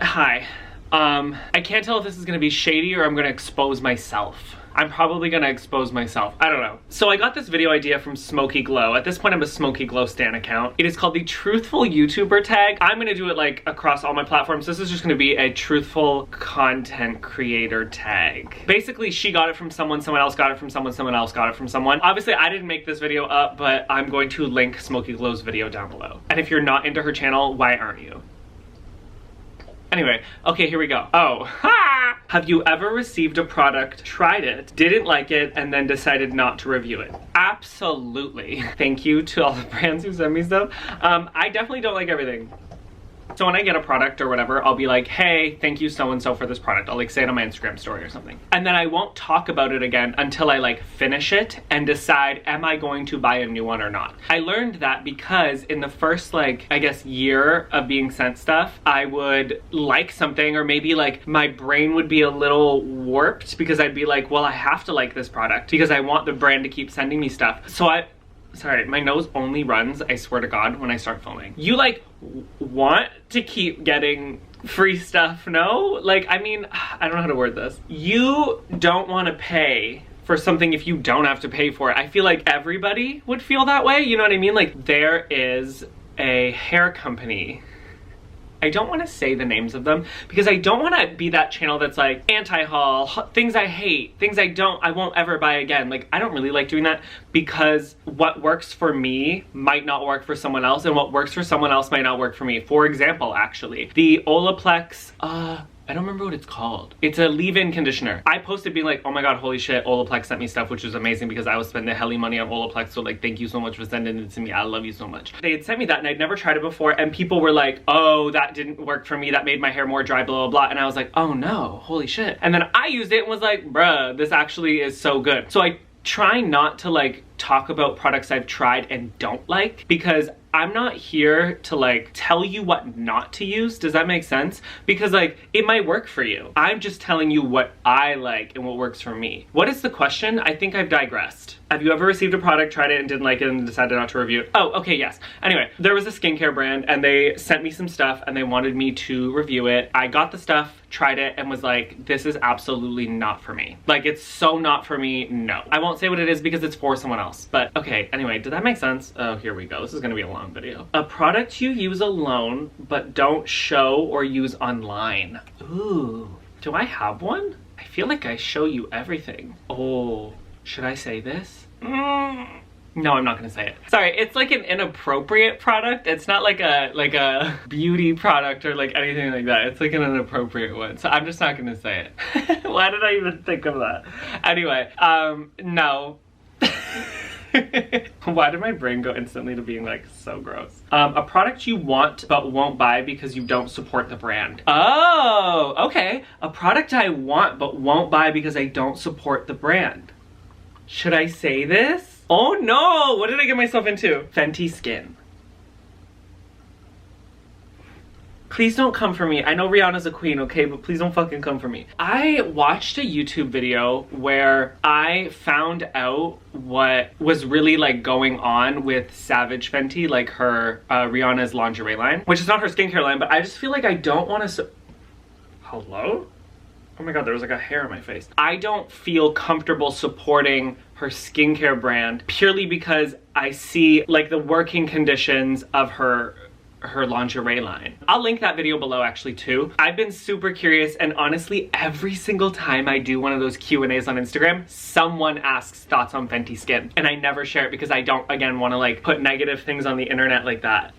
Hi. I can't tell if this is gonna be shady or I'm gonna expose myself. I'm probably gonna expose myself. I don't know. So I got this video idea from Smokey Glow. At this point, I'm a Smokey Glow stan account. It is called the Truthful YouTuber tag. I'm gonna do it like across all my platforms. This is just gonna be a truthful content creator tag. Basically, she got it from someone else got it from someone else got it from someone. Obviously, I didn't make this video up, but I'm going to link Smokey Glow's video down below. And if you're not into her channel, why aren't you? Anyway, okay, here we go. Oh, ha! Have you ever received a product, tried it, didn't like it, and then decided not to review it? Absolutely. Thank you to all the brands who send me stuff. I definitely don't like everything. So when I get a product or whatever, I'll be like, hey, thank you so-and-so for this product. I'll like say it on my Instagram story or something. And then I won't talk about it again until I like finish it and decide, am I going to buy a new one or not? I learned that because in the first like, I guess year of being sent stuff, I would like something or maybe like my brain would be a little warped because I'd be like, well, I have to like this product because I want the brand to keep sending me stuff. So sorry, my nose only runs, I swear to God, when I start filming. You like want to keep getting free stuff, no? Like, I mean, I don't know how to word this. You don't want to pay for something if you don't have to pay for it. I feel like everybody would feel that way, you know what I mean? Like, there is a hair company. I don't want to say the names of them because I don't want to be that channel that's like anti-haul, things I hate, things I won't ever buy again. Like, I don't really like doing that because what works for me might not work for someone else and what works for someone else might not work for me. For example, actually, the Olaplex, I don't remember what it's called. It's a leave-in conditioner. I posted being like, oh my God, holy shit, Olaplex sent me stuff, which was amazing because I was spending helly money on Olaplex. So like, thank you so much for sending it to me. I love you so much. They had sent me that and I'd never tried it before. And people were like, oh, that didn't work for me. That made my hair more dry, blah, blah, blah. And I was like, oh no, holy shit. And then I used it and was like, bruh, this actually is so good. So I try not to like talk about products I've tried and don't like because I'm not here to like tell you what not to use. Does that make sense? Because like it might work for you. I'm just telling you what I like and what works for me. What is the question? I think I've digressed. Have you ever received a product, tried it and didn't like it and decided not to review it? Oh, okay, yes. Anyway, there was a skincare brand and they sent me some stuff and they wanted me to review it. I got the stuff, tried it and was like, this is absolutely not for me. Like, it's so not for me, no. I won't say what it is because it's for someone else. But okay, anyway, did that make sense? Oh, here we go. This is gonna be a long video. A product you use alone but don't show or use online. Ooh, do I have one? I feel like I show you everything. Oh, should I say this? No, I'm not gonna say it. Sorry, it's like an inappropriate product. It's not like a beauty product or like anything like that. It's like an inappropriate one. So I'm just not gonna say it. Why did I even think of that? Anyway, no. Why did my brain go instantly to being like so gross? A product you want but won't buy because you don't support the brand. Oh, okay. A product I want but won't buy because I don't support the brand. Should I say this? Oh no, what did I get myself into? Fenty Skin. Please don't come for me. I know Rihanna's a queen, okay? But please don't fucking come for me. I watched a YouTube video where I found out what was really like going on with Savage Fenty, like her Rihanna's lingerie line, which is not her skincare line, but I just feel like I don't want to Hello? Oh my God, there was like a hair on my face. I don't feel comfortable supporting her skincare brand purely because I see like the working conditions of her lingerie line. I'll link that video below actually too. I've been super curious and honestly every single time I do one of those Q&As on Instagram, someone asks thoughts on Fenty Skin and I never share it because I don't again want to like put negative things on the internet like that.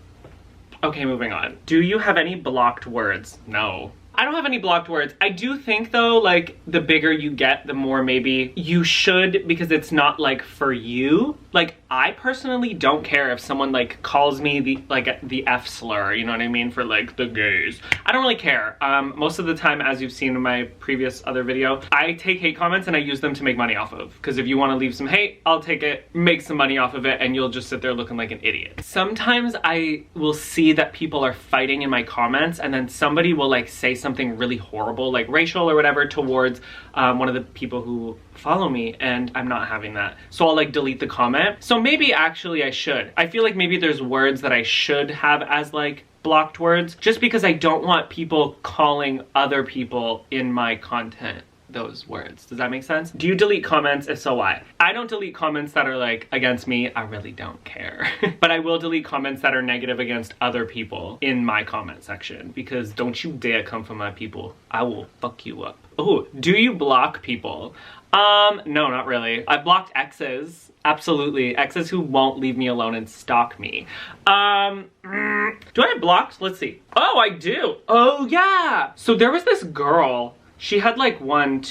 Okay, moving on. Do you have any blocked words? No. I don't have any blocked words. I do think though, like the bigger you get, the more maybe you should, because it's not like for you. Like I personally don't care if someone like calls me the F slur, you know what I mean, for like the gays. I don't really care. Most of the time, as you've seen in my previous other video, I take hate comments and I use them to make money off of. Because if you want to leave some hate, I'll take it, make some money off of it, and you'll just sit there looking like an idiot. Sometimes I will see that people are fighting in my comments and then somebody will like say something really horrible, like racial or whatever, towards one of the people who follow me, and I'm not having that. So I'll like delete the comment comment. So maybe actually I should. I feel like maybe there's words that I should have as like blocked words, just because I don't want people calling other people in my content those words. Does that make sense? Do you delete comments? If so, why? I don't delete comments that are like against me. I really don't care. But I will delete comments that are negative against other people in my comment section, because don't you dare come for my people. I will fuck you up. Oh, do you block people? No, not really. I blocked exes. Absolutely. Exes who won't leave me alone and stalk me. Do I have blocked? Let's see. Oh, I do. Oh, yeah. So there was this girl. She had like 7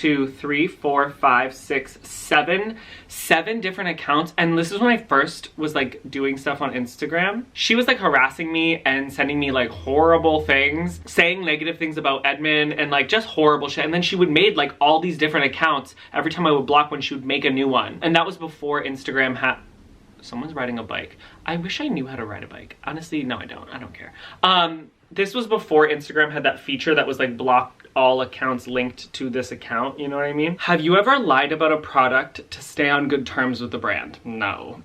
different accounts. And this is when I first was like doing stuff on Instagram. She was like harassing me and sending me like horrible things, saying negative things about Edmund and like just horrible shit. And then she would make like all these different accounts. Every time I would block one, she would make a new one. And that was before Instagram had... Someone's riding a bike. I wish I knew how to ride a bike. Honestly, no, I don't. I don't care. This was before Instagram had that feature that was like block all accounts linked to this account, you know what I mean? Have you ever lied about a product to stay on good terms with the brand? No.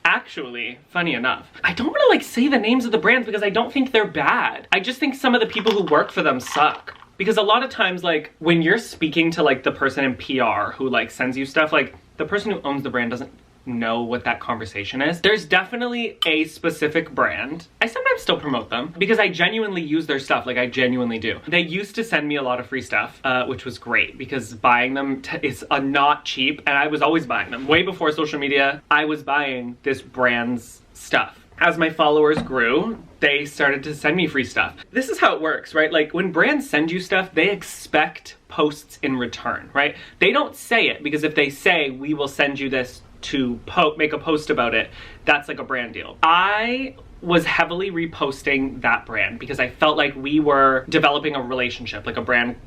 Actually, funny enough, I don't want to like say the names of the brands because I don't think they're bad. I just think some of the people who work for them suck. Because a lot of times, like, when you're speaking to like the person in PR who like sends you stuff, like the person who owns the brand doesn't know what that conversation is. There's definitely a specific brand. I sometimes still promote them because I genuinely use their stuff, like I genuinely do. They used to send me a lot of free stuff, which was great because buying them is not cheap, and I was always buying them. Way before social media, I was buying this brand's stuff. As my followers grew, they started to send me free stuff. This is how it works, right? Like when brands send you stuff, they expect posts in return, right? They don't say it because if they say, we will send you this to make a post about it, that's like a brand deal. I was heavily reposting that brand because I felt like we were developing a relationship, like a brand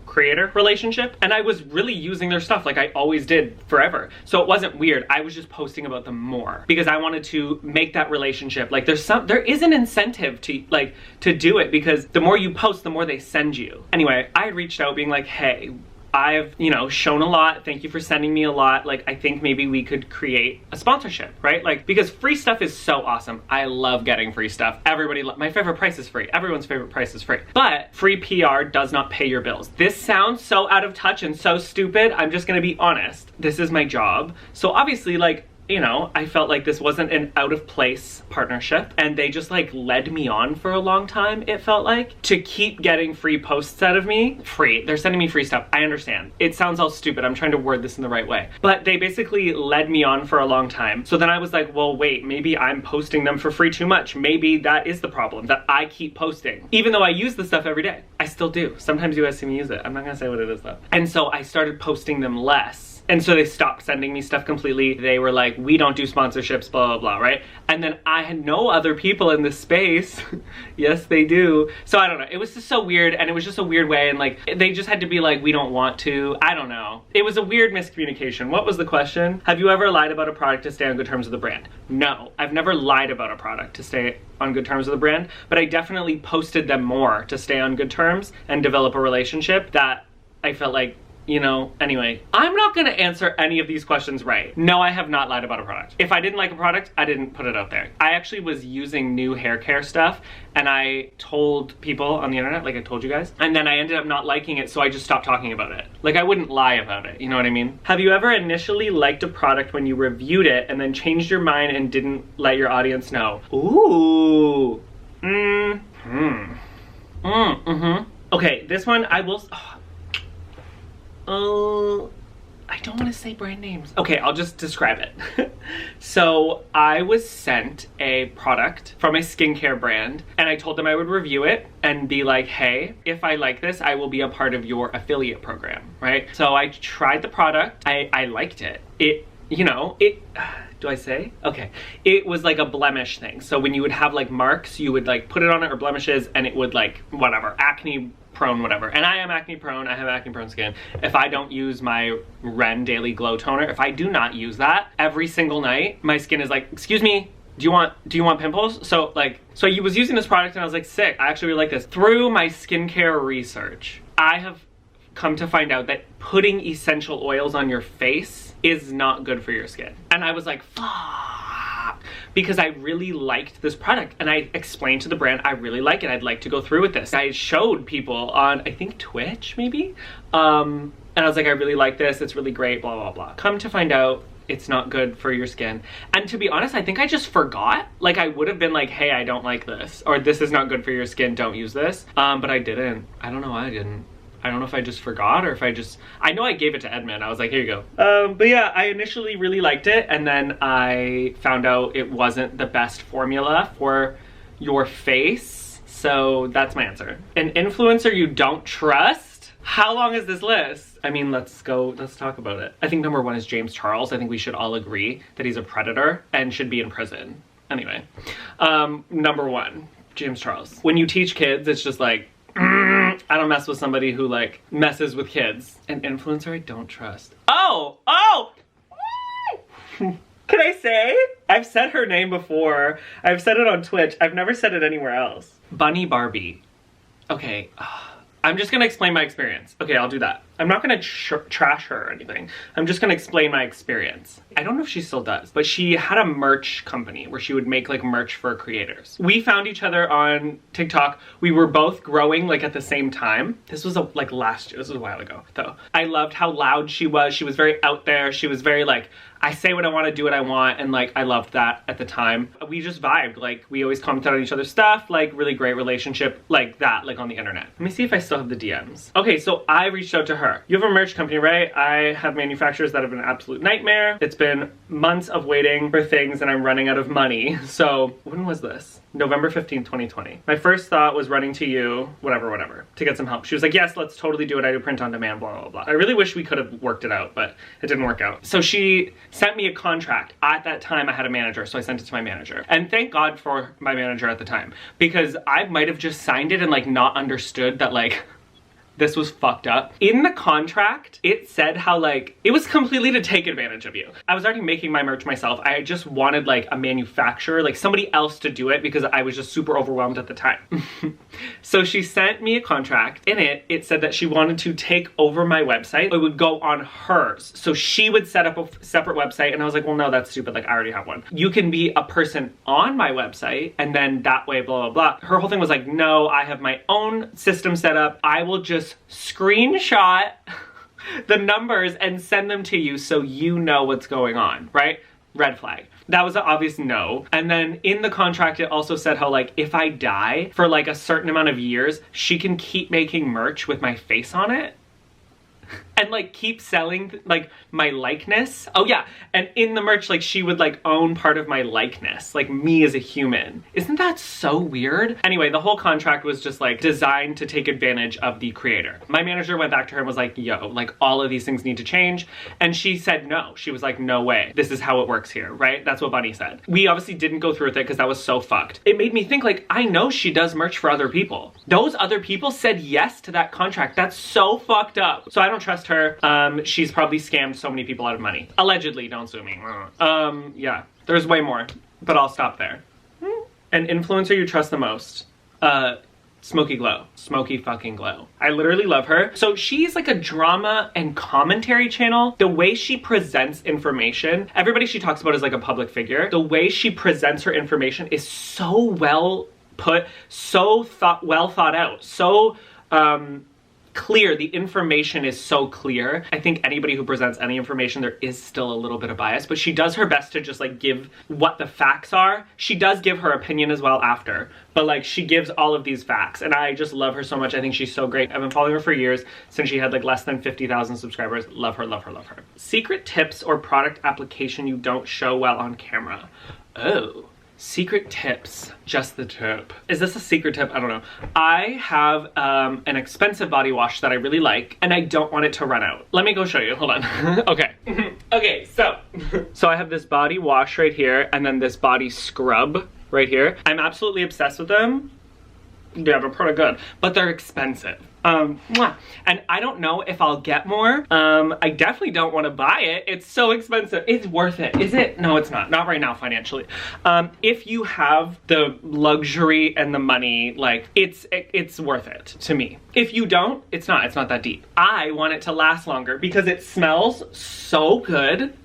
creator relationship, and I was really using their stuff like I always did forever. So it wasn't weird. I was just posting about them more because I wanted to make that relationship. Like there is an incentive to do it because the more you post, the more they send you. Anyway, I had reached out being like, hey, I've, you know, shown a lot. Thank you for sending me a lot. Like, I think maybe we could create a sponsorship, right? Like, because free stuff is so awesome. I love getting free stuff. My favorite price is free. Everyone's favorite price is free. But free PR does not pay your bills. This sounds so out of touch and so stupid. I'm just gonna be honest. This is my job. So obviously, like, you know, I felt like this wasn't an out of place partnership, and they just like led me on for a long time, it felt like, to keep getting free posts out of me. Free. They're sending me free stuff. I understand. It sounds all stupid. I'm trying to word this in the right way. But they basically led me on for a long time. So then I was like, well, wait, maybe I'm posting them for free too much. Maybe that is the problem, that I keep posting. Even though I use the stuff every day. I still do. Sometimes you guys see me use it. I'm not gonna say what it is though. And so I started posting them less. And so they stopped sending me stuff completely. They were like, we don't do sponsorships, blah, blah, blah, right? And then I had no other people in this space. Yes, they do. So I don't know. It was just so weird, and it was just a weird way, and like, they just had to be like, we don't want to. I don't know. It was a weird miscommunication. What was the question? Have you ever lied about a product to stay on good terms with the brand? No, I've never lied about a product to stay on good terms with the brand, but I definitely posted them more to stay on good terms and develop a relationship that I felt like, you know, anyway, I'm not gonna answer any of these questions right. No, I have not lied about a product. If I didn't like a product, I didn't put it out there. I actually was using new hair care stuff, and I told people on the internet, like I told you guys, and then I ended up not liking it, so I just stopped talking about it. Like, I wouldn't lie about it, you know what I mean? Have you ever initially liked a product when you reviewed it and then changed your mind and didn't let your audience know? Ooh. Okay, this one I will... I don't want to say brand names. Okay, I'll just describe it. So I was sent a product from a skincare brand, and I told them I would review it and be like, hey, if I like this, I will be a part of your affiliate program, right? So I tried the product. I liked it. Do I say? Okay. It was like a blemish thing. So when you would have like marks, you would like put it on it, or blemishes, and it would like, whatever, acne prone, whatever. And I am acne prone. I have acne prone skin. If I don't use my Ren Daily Glow Toner, if I do not use that every single night, my skin is like, excuse me, do you want pimples? So I was using this product and I was like, sick, I actually really like this. Through my skincare research, I have come to find out that putting essential oils on your face is not good for your skin. And I was like, fuck, because I really liked this product and I explained to the brand, I really like it. I'd like to go through with this. I showed people on, I think Twitch maybe, and I was like, I really like this. It's really great, blah, blah, blah. Come to find out, it's not good for your skin. And to be honest, I think I just forgot. Like, I would have been like, hey, I don't like this, or this is not good for your skin, don't use this. But I didn't. I don't know why I didn't. I don't know if I just forgot or if I know I gave it to Edmund. I was like, here you go. But yeah, I initially really liked it, and then I found out it wasn't the best formula for your face. So that's my answer. An influencer you don't trust? How long is this list? I mean, let's talk about it. I think number 1 is James Charles. I think we should all agree that he's a predator and should be in prison. Anyway, number 1, James Charles. When you teach kids, it's just like, I don't mess with somebody who like messes with kids. An influencer I don't trust. Oh! Can I say? I've said her name before. I've said it on Twitch. I've never said it anywhere else. Bunny Barbie. Okay. I'm just gonna explain my experience. Okay, I'll do that. I'm not gonna trash her or anything. I'm just gonna explain my experience. I don't know if she still does, but she had a merch company where she would make like merch for creators. We found each other on TikTok. We were both growing like at the same time. This was like last year. This was a while ago though. I loved how loud she was. She was very out there. She was very like, I say what I want to, do what I want, and like I loved that at the time. We just vibed. Like we always commented on each other's stuff. Like really great relationship like that, like on the internet. Let me see if I still have the DMs. Okay, so I reached out to her. You have a merch company, right? I have manufacturers that have been an absolute nightmare. It's been months of waiting for things and I'm running out of money. So when was this? November 15th, 2020. My first thought was running to you, whatever, to get some help. She was like, yes, let's totally do it. I do print on demand, blah, blah, blah. I really wish we could have worked it out, but it didn't work out. So she sent me a contract. At that time, I had a manager, so I sent it to my manager. And thank God for my manager at the time, because I might have just signed it and like not understood that like, this was fucked up. In the contract, it said how like, it was completely to take advantage of you. I was already making my merch myself. I just wanted like a manufacturer, like somebody else to do it because I was just super overwhelmed at the time. So she sent me a contract. In it, it said that she wanted to take over my website. It would go on hers. So she would set up a separate website and I was like, well, no, that's stupid. Like I already have one. You can be a person on my website and then that way, blah, blah, blah. Her whole thing was like, no, I have my own system set up. I will just screenshot the numbers and send them to you so you know what's going on, right? Red flag. That was an obvious no. And then in the contract, it also said how like, if I die for like a certain amount of years, she can keep making merch with my face on it. And like keep selling like my likeness. Oh yeah, and in the merch like she would like own part of my likeness, like me as a human. Isn't that so weird? Anyway, the whole contract was just like designed to take advantage of the creator. My manager went back to her and was like, yo, like all of these things need to change. And she said no. She was like, no way. This is how it works here, right? That's what Bunny said. We obviously didn't go through with it because that was so fucked. It made me think like, I know she does merch for other people. Those other people said yes to that contract. That's so fucked up. So I don't trust her. She's probably scammed so many people out of money. Allegedly, don't sue me. Yeah, there's way more, but I'll stop there. An influencer you trust the most? Smokey Glow. Smokey fucking Glow. I literally love her. So she's like a drama and commentary channel. The way she presents information, everybody she talks about is like a public figure. The way she presents her information is so well put, so well thought out, so clear. The information is so clear. I think anybody who presents any information, there is still a little bit of bias, but she does her best to just like give what the facts are. She does give her opinion as well after, but like she gives all of these facts and I just love her so much. I think she's so great. I've been following her for years since she had like less than 50,000 subscribers. Love her, love her, love her. Secret tips or product application you don't show well on camera? Oh. Secret tips, just the tip. Is this a secret tip? I don't know. I have an expensive body wash that I really like and I don't want it to run out. Let me go show you, hold on. Okay. Okay, so I have this body wash right here and then this body scrub right here. I'm absolutely obsessed with them. Yeah, they're pretty good, but they're expensive. And I don't know if I'll get more. I definitely don't want to buy it. It's so expensive. It's worth it. Is it? No, it's not. Not right now financially. If you have the luxury and the money, like it's worth it to me. If you don't, it's not that deep. I want it to last longer because it smells so good.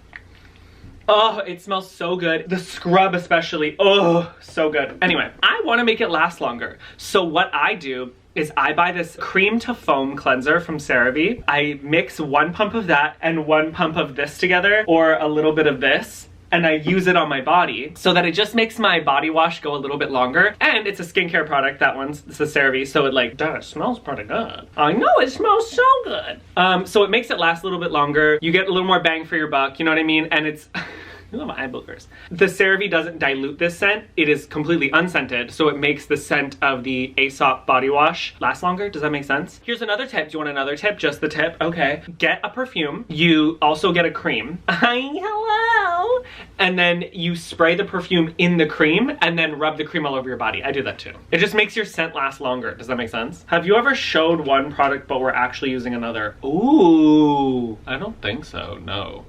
Oh, it smells so good. The scrub especially, oh, so good. Anyway, I want to make it last longer. So what I do is I buy this cream to foam cleanser from CeraVe. I mix 1 pump of that and 1 pump of this together, or a little bit of this, and I use it on my body so that it just makes my body wash go a little bit longer. And it's a skincare product, that one's, it's a CeraVe, so it like, duh, it smells pretty good. I know, it smells so good. So it makes it last a little bit longer. You get a little more bang for your buck, you know what I mean? And it's, ooh, my eye boogers. The CeraVe doesn't dilute this scent. It is completely unscented, so it makes the scent of the Aesop body wash last longer. Does that make sense? Here's another tip. Do you want another tip? Just the tip? Okay. Get a perfume. You also get a cream. Hi, hello. And then you spray the perfume in the cream and then rub the cream all over your body. I do that too. It just makes your scent last longer. Does that make sense? Have you ever showed one product but were actually using another? Ooh, I don't think so, no.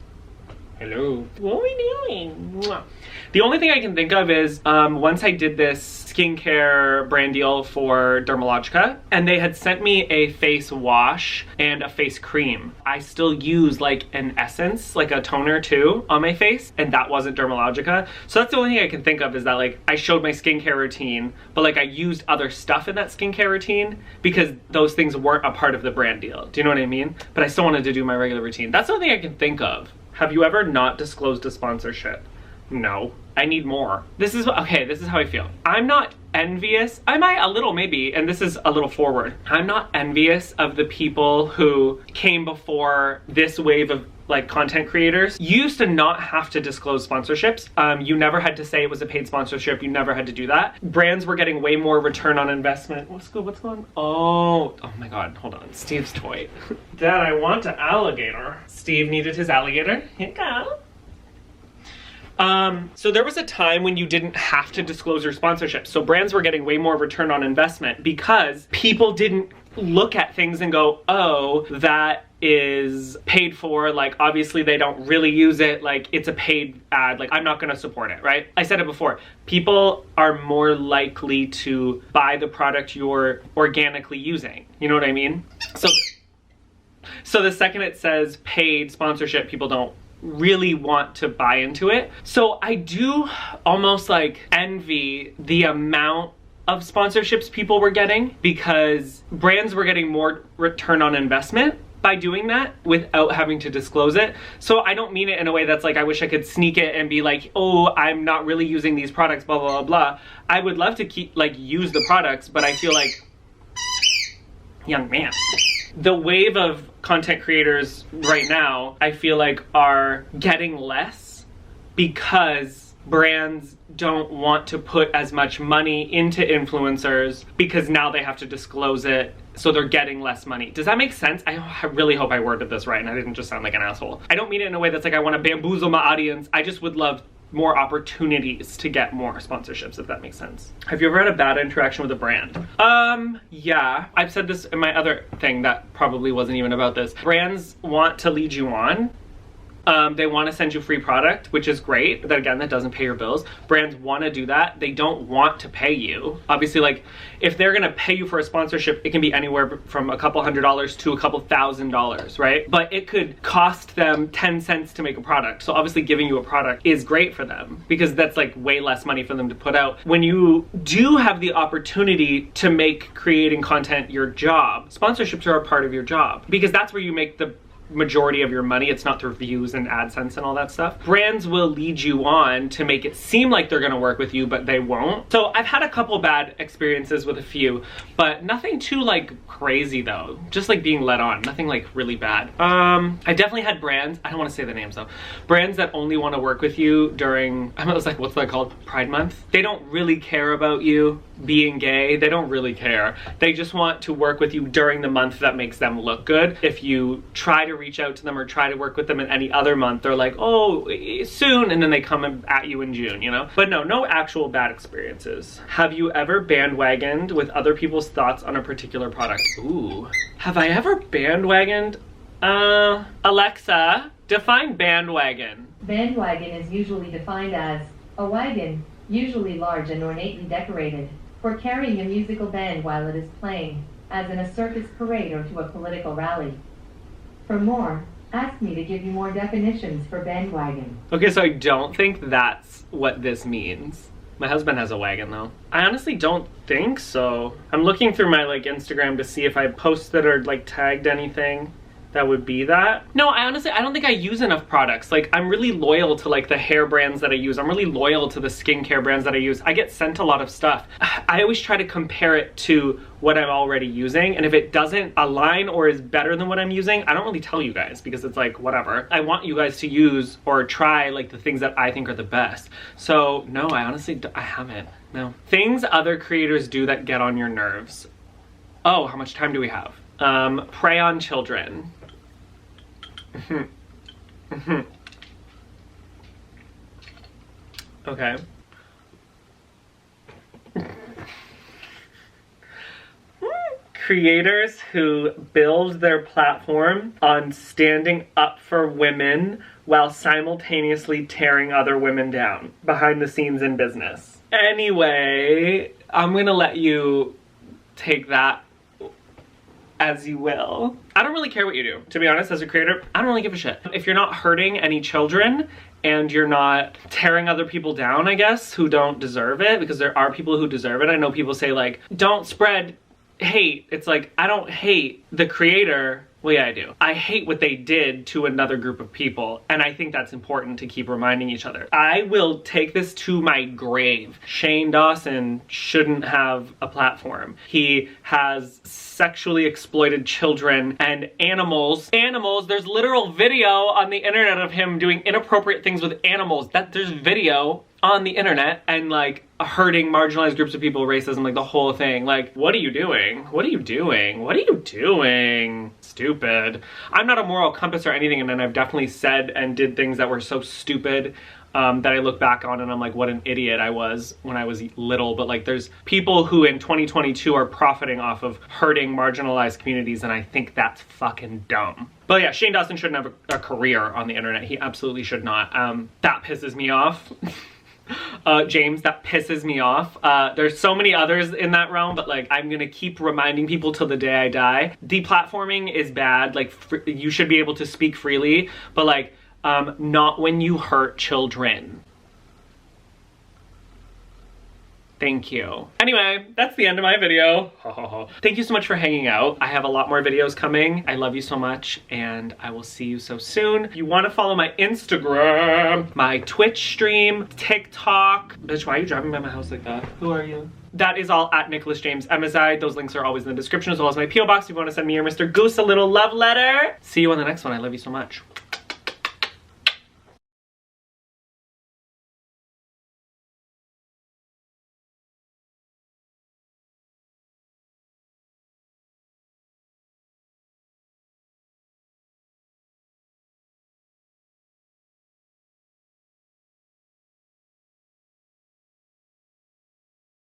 Hello. What are we doing? Mwah. The only thing I can think of is once I did this skincare brand deal for Dermalogica, and they had sent me a face wash and a face cream. I still use like an essence, like a toner too, on my face, and that wasn't Dermalogica. So that's the only thing I can think of, is that like I showed my skincare routine, but like I used other stuff in that skincare routine because those things weren't a part of the brand deal. Do you know what I mean? But I still wanted to do my regular routine. That's the only thing I can think of. Have you ever not disclosed a sponsorship? No. I need more. This is, okay, this is how I feel. I'm not envious. I might a little maybe, and this is a little forward. I'm not envious of the people who came before this wave of like content creators. You used to not have to disclose sponsorships. You never had to say it was a paid sponsorship. You never had to do that. Brands were getting way more return on investment. What's good? What's going on? Oh my God, hold on. Steve's toy. Dad, I want an alligator. Steve needed his alligator. Here you go. So there was a time when you didn't have to disclose your sponsorships. So brands were getting way more return on investment because people didn't look at things and go, oh, that is paid for, like obviously they don't really use it, like it's a paid ad, like I'm not gonna support it, right? I said it before, people are more likely to buy the product you're organically using, you know what I mean? So the second it says paid sponsorship, people don't really want to buy into it. So I do almost like envy the amount of sponsorships people were getting, because brands were getting more return on investment by doing that without having to disclose it. So I don't mean it in a way that's like, I wish I could sneak it and be like, oh, I'm not really using these products, blah, blah, blah, blah. I would love to keep, like, use the products, but I feel like, young man. The wave of content creators right now, I feel like are getting less because brands don't want to put as much money into influencers because now they have to disclose it, so they're getting less money. Does that make sense? I really hope I worded this right and I didn't just sound like an asshole. I don't mean it in a way that's like I want to bamboozle my audience. I just would love more opportunities to get more sponsorships, if that makes sense. Have you ever had a bad interaction with a brand? Yeah. I've said this in my other thing that probably wasn't even about this. Brands want to lead you on. They want to send you free product, which is great. But again, that doesn't pay your bills. Brands want to do that. They don't want to pay you. Obviously, like, if they're going to pay you for a sponsorship, it can be anywhere from a couple $100s to a couple $1,000s, right? But it could cost them 10 cents to make a product. So obviously giving you a product is great for them because that's like way less money for them to put out. When you do have the opportunity to make creating content your job, sponsorships are a part of your job because that's where you make the majority of your money. It's not through views and AdSense and all that stuff. Brands will lead you on to make it seem like they're gonna work with you, but they won't. So I've had a couple bad experiences with a few, but nothing too like crazy though. Just like being led on, nothing like really bad. I definitely had brands, I don't wanna say the names though, brands that only wanna work with you during, I was like, what's that called? Pride Month? They don't really care about you being gay, they don't really care. They just want to work with you during the month that makes them look good. If you try to reach out to them or try to work with them in any other month, they're like, oh, soon, and then they come at you in June, you know? But no actual bad experiences. Have you ever bandwagoned with other people's thoughts on a particular product? Ooh. Have I ever bandwagoned? Alexa, define bandwagon. Bandwagon is usually defined as a wagon, usually large and ornately decorated, for carrying a musical band while it is playing, as in a circus parade or to a political rally. For more, ask me to give you more definitions for bandwagon. Okay, so I don't think that's what this means. My husband has a wagon though. I honestly don't think so. I'm looking through my like Instagram to see if I posted or like tagged anything that would be that. No, I don't think I use enough products. Like, I'm really loyal to like the hair brands that I use. I'm really loyal to the skincare brands that I use. I get sent a lot of stuff. I always try to compare it to what I'm already using, and if it doesn't align or is better than what I'm using, I don't really tell you guys because it's like, whatever. I want you guys to use or try like the things that I think are the best. So no, I haven't, no. Things other creators do that get on your nerves. Oh, how much time do we have? Prey on children. Okay. Creators who build their platform on standing up for women while simultaneously tearing other women down behind the scenes in business. Anyway, I'm gonna let you take that as you will. I don't really care what you do. To be honest, as a creator, I don't really give a shit. If you're not hurting any children and you're not tearing other people down, I guess, who don't deserve it, because there are people who deserve it. I know people say like, don't spread hate. It's like, I don't hate the creator. Well, yeah, I do. I hate what they did to another group of people, and I think that's important to keep reminding each other. I will take this to my grave. Shane Dawson shouldn't have a platform. He has sexually exploited children and animals. There's literal video on the internet of him doing inappropriate things with animals. There's video on the internet, and like hurting marginalized groups of people, racism, like the whole thing. Like, what are you doing? What are you doing? What are you doing? Stupid. I'm not a moral compass or anything, and then I've definitely said and did things that were so stupid that I look back on and I'm like, what an idiot I was when I was little. But like, there's people who in 2022 are profiting off of hurting marginalized communities, and I think that's fucking dumb. But yeah, Shane Dawson shouldn't have a career on the internet. He absolutely should not. That pisses me off. James, that pisses me off. There's so many others in that realm, but like, I'm gonna keep reminding people till the day I die. Deplatforming is bad. Like, you should be able to speak freely, but like, not when you hurt children. Thank you. Anyway, that's the end of my video. Thank you so much for hanging out. I have a lot more videos coming. I love you so much, and I will see you so soon. If you want to follow my Instagram, my Twitch stream, TikTok. Bitch, why are you driving by my house like that? Who are you? That is all at Nicholas James Emmizzie. Those links are always in the description, as well as my P.O. box if you want to send me your Mr. Goose a little love letter. See you on the next one. I love you so much.